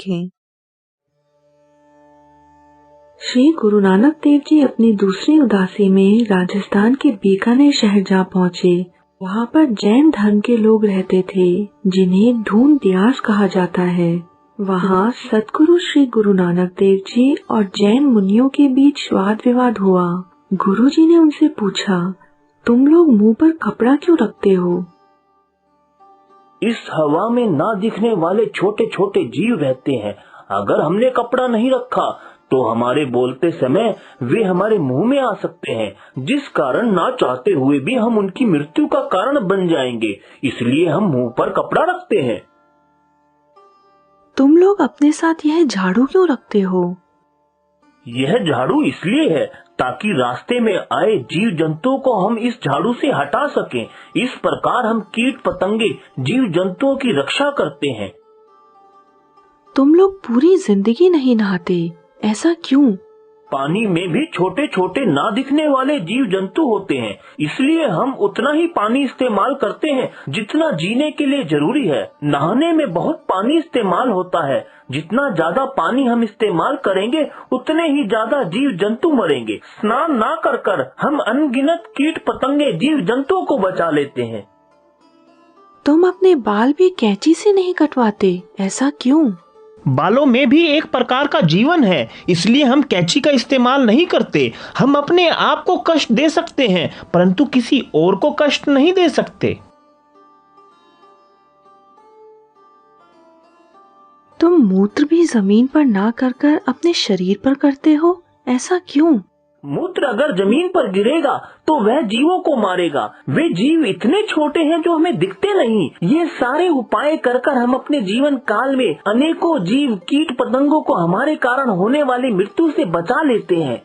सीखें। श्री गुरु नानक देव जी अपनी दूसरी उदासी में राजस्थान के बीकानेर शहर जा पहुँचे। वहाँ पर जैन धर्म के लोग रहते थे, जिन्हें ढूंढ दियास कहा जाता है। वहाँ सतगुरु श्री गुरु नानक देव जी और जैन मुनियों के बीच वाद विवाद हुआ। गुरुजी ने उनसे पूछा, तुम लोग मुंह पर कपड़ा क्यों रखते हो? इस हवा में ना दिखने वाले छोटे छोटे जीव रहते हैं। अगर हमने कपड़ा नहीं रखा तो हमारे बोलते समय वे हमारे मुंह में आ सकते हैं, जिस कारण ना चाहते हुए भी हम उनकी मृत्यु का कारण बन जाएंगे। इसलिए हम मुंह पर कपड़ा रखते हैं। तुम लोग अपने साथ यह झाड़ू क्यों रखते हो? यह झाड़ू इसलिए है ताकि रास्ते में आए जीव जंतुओं को हम इस झाड़ू से हटा सकें। इस प्रकार हम कीट पतंगे जीव जंतुओं की रक्षा करते हैं। तुम लोग पूरी जिंदगी नहीं नहाते, ऐसा क्यों? पानी में भी छोटे छोटे ना दिखने वाले जीव जंतु होते हैं, इसलिए हम उतना ही पानी इस्तेमाल करते हैं जितना जीने के लिए जरूरी है। नहाने में बहुत पानी इस्तेमाल होता है। जितना ज्यादा पानी हम इस्तेमाल करेंगे उतने ही ज्यादा जीव जंतु मरेंगे। स्नान ना कर कर हम अनगिनत कीट पतंगे जीव जंतुओं को बचा लेते हैं। तुम अपने बाल भी कैंची से नहीं कटवाते, ऐसा क्यों? बालों में भी एक प्रकार का जीवन है, इसलिए हम कैंची का इस्तेमाल नहीं करते। हम अपने आप को कष्ट दे सकते हैं, परंतु किसी और को कष्ट नहीं दे सकते। तुम मूत्र भी जमीन पर ना कर कर अपने शरीर पर करते हो, ऐसा क्यों? मूत्र अगर जमीन पर गिरेगा तो वह जीवों को मारेगा। वे जीव इतने छोटे हैं जो हमें दिखते नहीं। ये सारे उपाय कर कर हम अपने जीवन काल में अनेकों जीव कीट पतंगों को हमारे कारण होने वाली मृत्यु से बचा लेते हैं।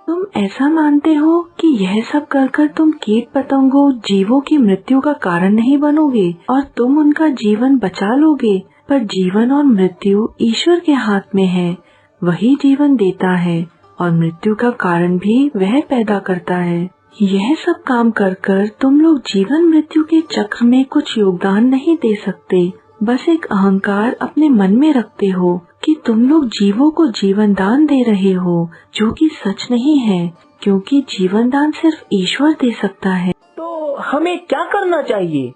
तुम ऐसा मानते हो कि यह सब कर कर तुम कीट पतंगों जीवों की मृत्यु का कारण नहीं बनोगे और तुम उनका जीवन बचा लोगे, पर जीवन और मृत्यु ईश्वर के हाथ में है। वही जीवन देता है और मृत्यु का कारण भी वह पैदा करता है। यह सब काम कर कर तुम लोग जीवन मृत्यु के चक्र में कुछ योगदान नहीं दे सकते। बस एक अहंकार अपने मन में रखते हो कि तुम लोग जीवों को जीवन दान दे रहे हो, जो कि सच नहीं है, क्योंकि जीवन दान सिर्फ ईश्वर दे सकता है। तो हमें क्या करना चाहिए?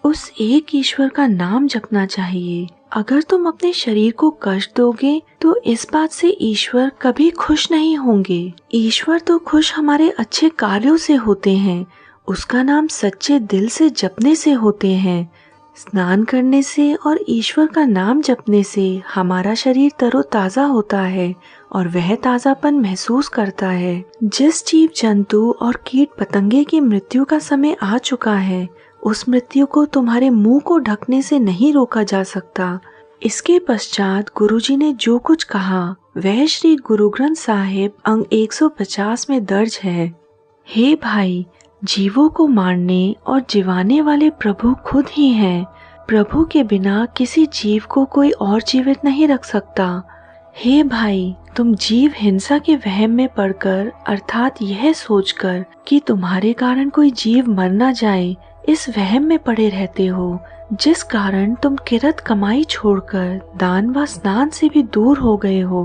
उस एक ईश्वर का नाम जपना चाहिए। अगर तुम अपने शरीर को कष्ट दोगे तो इस बात से ईश्वर कभी खुश नहीं होंगे। ईश्वर तो खुश हमारे अच्छे कार्यों से होते हैं, उसका नाम सच्चे दिल से जपने से होते हैं। स्नान करने से और ईश्वर का नाम जपने से हमारा शरीर तरोताजा होता है और वह ताजापन महसूस करता है। जिस जीव जंतु और कीट पतंगे की मृत्यु का समय आ चुका है, उस मृत्यु को तुम्हारे मुंह को ढकने से नहीं रोका जा सकता। इसके पश्चात गुरुजी ने जो कुछ कहा वह श्री गुरु ग्रंथ साहिब अंग 150 में दर्ज है। हे भाई, जीवों को मारने और जिवाने वाले प्रभु खुद ही हैं। प्रभु के बिना किसी जीव को कोई और जीवित नहीं रख सकता। हे भाई, तुम जीव हिंसा के वहम में पड़कर, अर्थात यह सोचकर कि तुम्हारे कारण कोई जीव मर न जाए, इस वहम में पड़े रहते हो, जिस कारण तुम किरत कमाई छोड़कर दान व स्नान से भी दूर हो गए हो।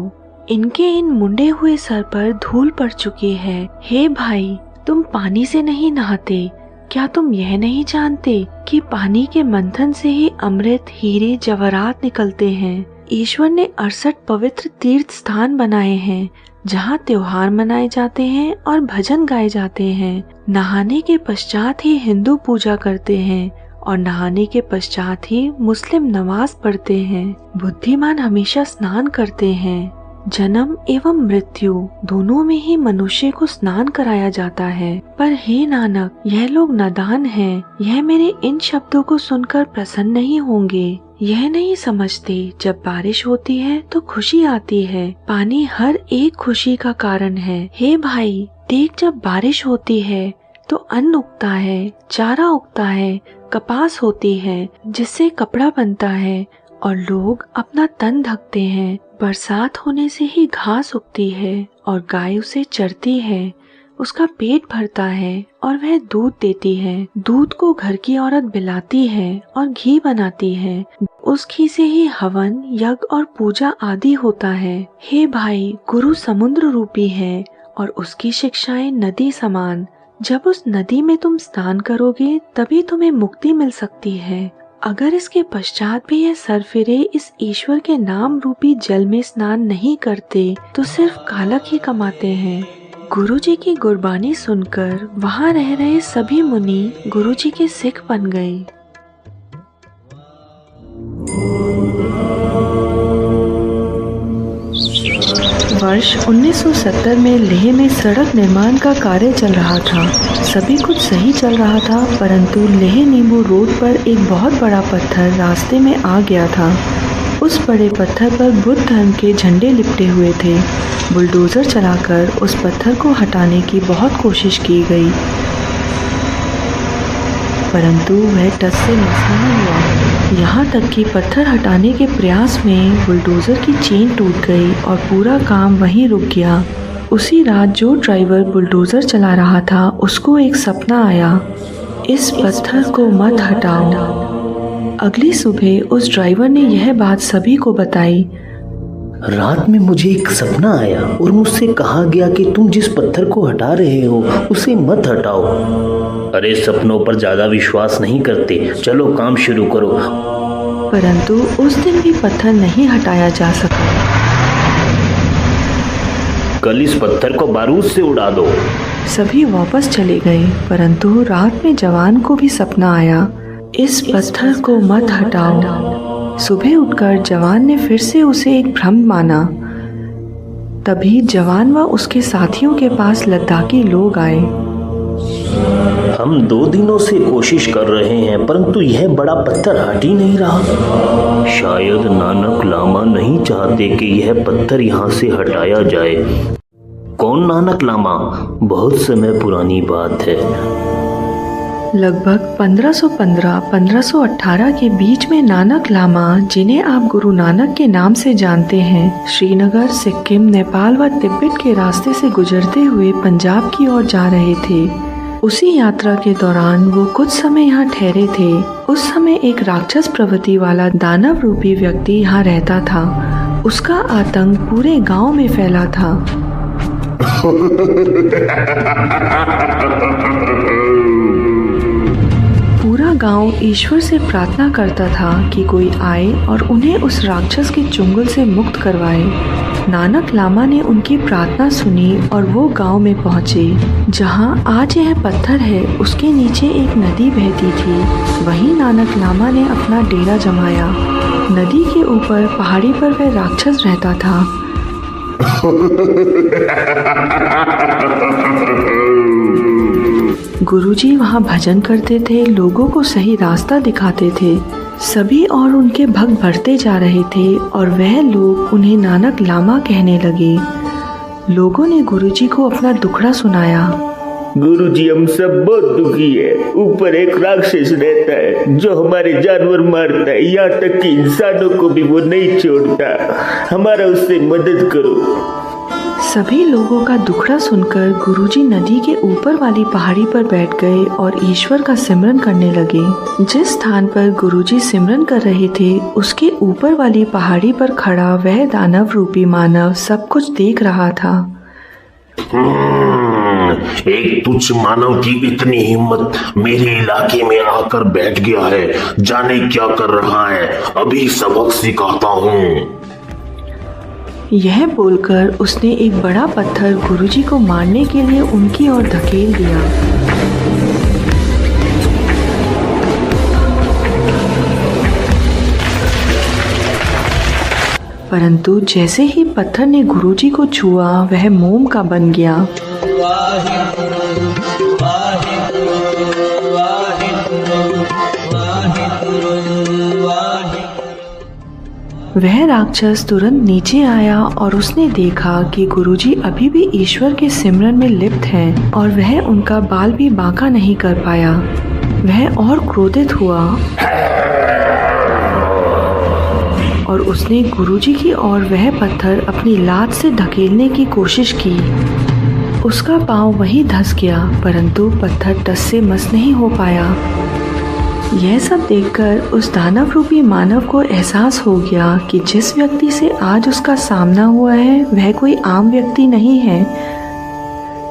इनके इन मुंडे हुए सर पर धूल पड़ चुकी है। हे भाई, तुम पानी से नहीं नहाते। क्या तुम यह नहीं जानते कि पानी के मंथन से ही अमृत, हीरे, जवाहरात निकलते हैं। ईश्वर ने 68 पवित्र तीर्थ स्थान बनाए हैं, जहाँ त्योहार मनाए जाते हैं और भजन गाए जाते हैं। नहाने के पश्चात ही हिंदू पूजा करते हैं और नहाने के पश्चात ही मुस्लिम नमाज पढ़ते हैं। बुद्धिमान हमेशा स्नान करते हैं। जन्म एवं मृत्यु दोनों में ही मनुष्य को स्नान कराया जाता है। पर हे नानक, यह लोग नादान हैं। यह मेरे इन शब्दों को सुनकर प्रसन्न नहीं होंगे। यह नहीं समझते जब बारिश होती है तो खुशी आती है। पानी हर एक खुशी का कारण है। हे भाई, देख, जब बारिश होती है तो अन्न उगता है, चारा उगता है, कपास होती है जिससे कपड़ा बनता है और लोग अपना तन ढकते हैं। बरसात होने से ही घास उगती है और गाय उसे चरती है। उसका पेट भरता है और वह दूध देती है। दूध को घर की औरत पिलाती है और घी बनाती है। उस घी से ही हवन, यज्ञ और पूजा आदि होता है। हे भाई, गुरु समुद्र रूपी है और उसकी शिक्षाएं नदी समान। जब उस नदी में तुम स्नान करोगे तभी तुम्हें मुक्ति मिल सकती है। अगर इसके पश्चात भी यह सरफिरे इस ईश्वर के नाम रूपी जल में स्नान नहीं करते तो सिर्फ कालक ही कमाते हैं। गुरुजी की गुरबानी सुनकर वहाँ रह रहे सभी मुनि गुरुजी के सिख बन गए। वर्ष 1970 में लेह में सड़क निर्माण का कार्य चल रहा था। सभी कुछ सही चल रहा था, परंतु लेह नींबू रोड पर एक बहुत बड़ा पत्थर रास्ते में आ गया था। उस बड़े पत्थर पर बुद्ध धर्म के झंडे लिपटे हुए थे। बुलडोजर चलाकर उस पत्थर को हटाने की बहुत कोशिश की गई, परंतु वह टस से मस नहीं हुआ। यहाँ तक कि पत्थर हटाने के प्रयास में बुलडोजर की चेन टूट गई और पूरा काम वहीं रुक गया। उसी रात जो ड्राइवर बुलडोजर चला रहा था उसको एक सपना आया, इस पत्थर को मत हटाओ। अगली सुबह उस ड्राइवर ने यह बात सभी को बताई। रात में मुझे एक सपना आया और मुझसे कहा गया कि तुम जिस पत्थर को हटा रहे हो उसे मत हटाओ। अरे सपनों पर ज्यादा विश्वास नहीं करते, चलो काम शुरू करो। परंतु उस दिन भी पत्थर नहीं हटाया जा सका। कल इस पत्थर को बारूद से उड़ा दो। सभी वापस चले गए, परंतु रात में जवान को भी सपना आया, इस पत्थर को मत हटाओ। सुबह उठकर जवान ने फिर से उसे एक भ्रम माना। तभी जवान व उसके साथियों के पास लद्दाखी लोग आए। हम 2 दिनों से कोशिश कर रहे हैं, परंतु यह बड़ा पत्थर हट ही नहीं रहा। शायद नानक लामा नहीं चाहते कि यह पत्थर यहाँ से हटाया जाए। कौन नानक लामा? बहुत समय पुरानी बात है। लगभग 1515-1518 के बीच में नानक लामा, जिन्हें आप गुरु नानक के नाम से जानते हैं, श्रीनगर, सिक्किम, नेपाल व तिब्बत के रास्ते से गुजरते हुए पंजाब की ओर जा रहे थे। उसी यात्रा के दौरान वो कुछ समय यहाँ ठहरे थे। उस समय एक राक्षस प्रवृत्ति वाला दानव रूपी व्यक्ति यहाँ रहता था। उसका आतंक पूरे गांव में फैला था। पूरा गांव ईश्वर से प्रार्थना करता था कि कोई आए और उन्हें उस राक्षस के चुंगल से मुक्त करवाए। नानक लामा ने उनकी प्रार्थना सुनी और वो गांव में पहुंचे। जहां आज यह पत्थर है, उसके नीचे एक नदी बहती थी। वहीं नानक लामा ने अपना डेरा जमाया। नदी के ऊपर पहाड़ी पर वह राक्षस रहता था। गुरुजी वहाँ भजन करते थे, लोगों को सही रास्ता दिखाते थे। सभी और उनके भक्त बढ़ते जा रहे थे और वह लोग उन्हें नानक लामा कहने लगे। लोगों ने गुरुजी को अपना दुखड़ा सुनाया। गुरुजी, हम सब बहुत दुखी है। ऊपर एक राक्षस रहता है जो हमारे जानवर मारता है, यहाँ तक कि इंसानों को भी वो नहीं छोड़ता। हमारा उससे मदद करो। सभी लोगों का दुखड़ा सुनकर गुरुजी नदी के ऊपर वाली पहाड़ी पर बैठ गए और ईश्वर का सिमरन करने लगे। जिस स्थान पर गुरुजी सिमरन कर रहे थे, उसके ऊपर वाली पहाड़ी पर खड़ा वह दानव रूपी मानव सब कुछ देख रहा था। एक तुच्छ मानव की इतनी हिम्मत मेरे इलाके में आकर बैठ गया है, जाने क्या कर रहा है, अभी सबक सिखाता हूँ। यह बोलकर उसने एक बड़ा पत्थर गुरुजी को मारने के लिए उनकी ओर धकेल दिया। परंतु जैसे ही पत्थर ने गुरुजी को छुआ, वह मोम का बन गया। वह राक्षस तुरंत नीचे आया और उसने देखा कि गुरुजी अभी भी ईश्वर के सिमरन में लिप्त हैं और वह उनका बाल भी बांका नहीं कर पाया। वह और क्रोधित हुआ और उसने गुरुजी की ओर वह पत्थर अपनी लात से धकेलने की कोशिश की। उसका पाँव वहीं धंस गया, परंतु पत्थर टस से मस नहीं हो पाया। यह सब देखकर उस दानव रूपी मानव को एहसास हो गया कि जिस व्यक्ति से आज उसका सामना हुआ है वह कोई आम व्यक्ति नहीं है।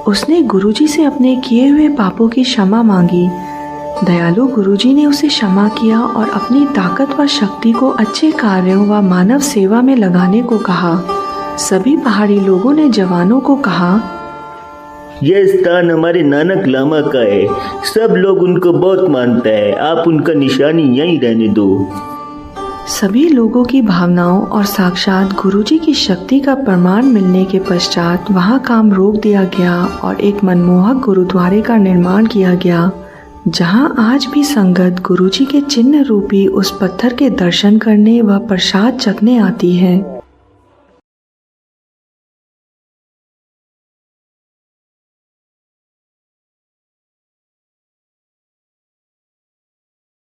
उसने गुरुजी से अपने किए हुए पापों की क्षमा मांगी। दयालु गुरुजी ने उसे क्षमा किया और अपनी ताकत व शक्ति को अच्छे कार्यों व मानव सेवा में लगाने को कहा। सभी पहाड़ी लोगों ने जवानों को कहा, यह स्थान हमारे नानक लामा का है। सब लोग उनको बहुत मानते हैं। आप उनका निशानी यहीं रहने दो। सभी लोगों की भावनाओं और साक्षात गुरुजी की शक्ति का प्रमाण मिलने के पश्चात वहां काम रोक दिया गया और एक मनमोहक गुरुद्वारे का निर्माण किया गया, जहां आज भी संगत गुरुजी के चिन्ह रूपी उस पत्थर के दर्शन करने व प्रसाद चखने आती है।